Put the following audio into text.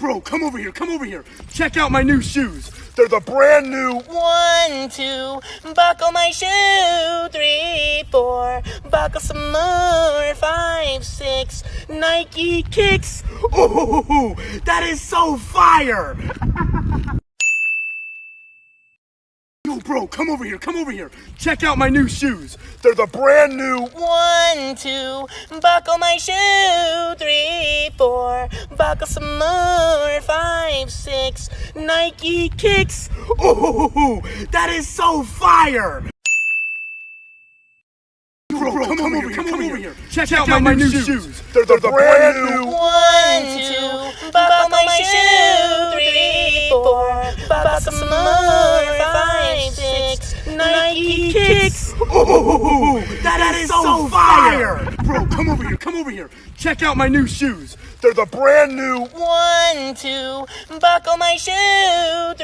Bro, come over here. Check out my new shoes. They're the brand new 1, 2, buckle my shoe. 3, 4, buckle some more. 5, 6, Nike kicks. Ooh, that is so fire! Yo, bro, come over here. Check out my new shoes. They're the brand new 1, 2, buckle my shoe. 3, 4, buckle some more. 5, 6, Nike kicks. Ooh, that is so fire! Bro, come over here. Check out my new shoes. They're the brand new 1, 2, buckle my shoe. 3, 4, buckle some more. 5, 6, Nike kicks. Ooh, that is so fire! Bro, come over here. Check out my new shoes. They're the brand new 1, 2, buckle my shoe. 3